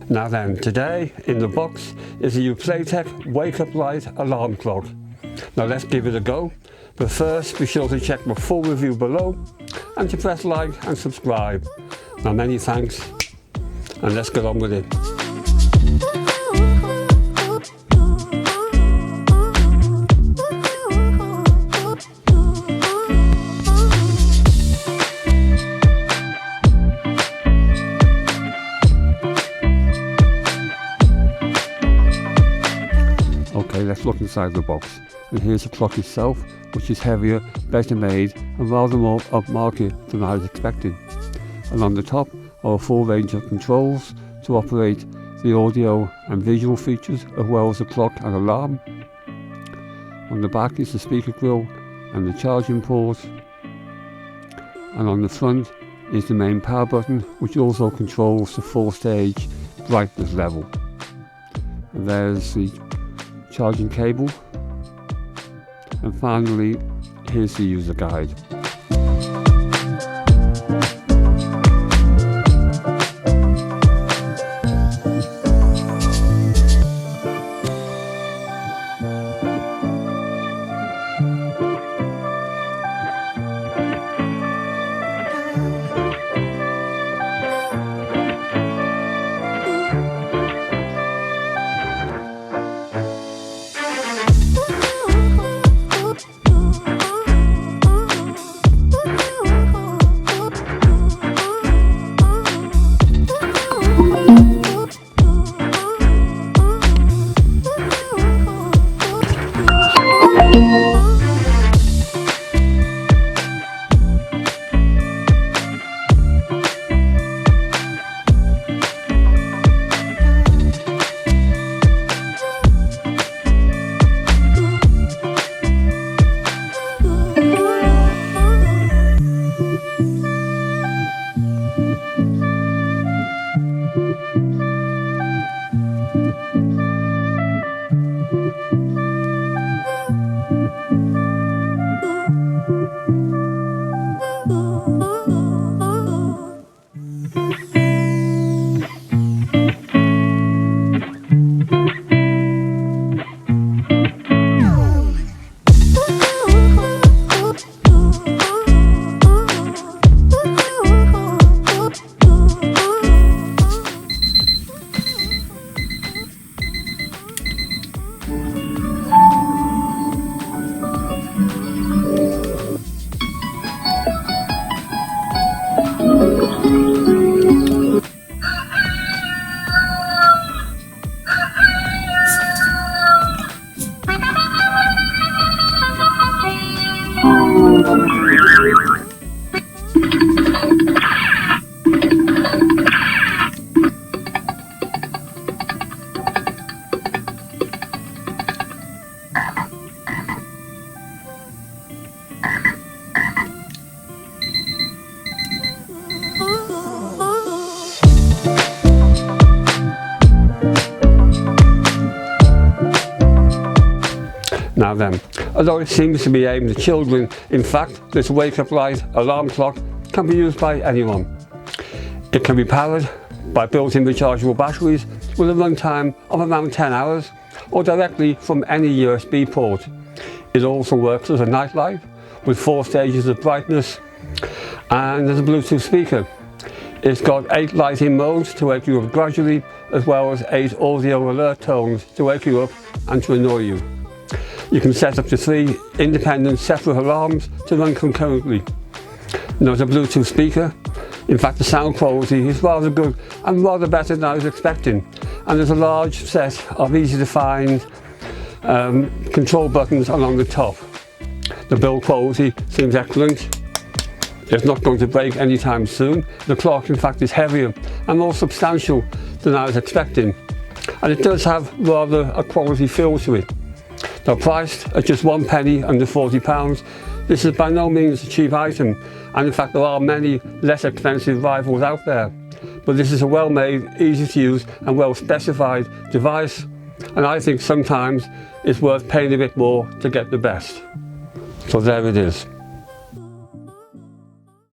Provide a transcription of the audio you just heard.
Now then, today in the box is the Uplaytech Wake Up Light alarm clock. Now let's give it a go, but first be sure to check my full review below and to press like and subscribe. Now many thanks, and let's get on with it. Okay, let's look inside the box. And here's the clock itself, which is heavier, better made and rather more upmarket than I was expecting. And on the top are a full range of controls to operate the audio and visual features as well as the clock and alarm. On the back is the speaker grill and the charging port. And on the front is the main power button, which also controls the full stage brightness level. And there's the charging cable, and finally here's the user guide. Now then, although it seems to be aimed at children, in fact this Wake Up Light alarm clock can be used by anyone. It can be powered by built-in rechargeable batteries with a runtime of around 10 hours or directly from any USB port. It also works as a nightlight with 4 stages of brightness and as a Bluetooth speaker. It's got 8 lighting modes to wake you up gradually, as well as 8 audio alert tones to wake you up and to annoy you. You can set up to 3 independent separate alarms to run concurrently. Now, as a Bluetooth speaker, in fact the sound quality is rather good and rather better than I was expecting, and there's a large set of easy to find control buttons along the top. The build quality seems excellent. It's not going to break anytime soon. The clock in fact is heavier and more substantial than I was expecting, and it does have rather a quality feel to it. Now, priced at just 1 penny, under £40, this is by no means a cheap item, and in fact there are many less expensive rivals out there. But this is a well-made, easy to use and well-specified device, and I think sometimes it's worth paying a bit more to get the best. So there it is.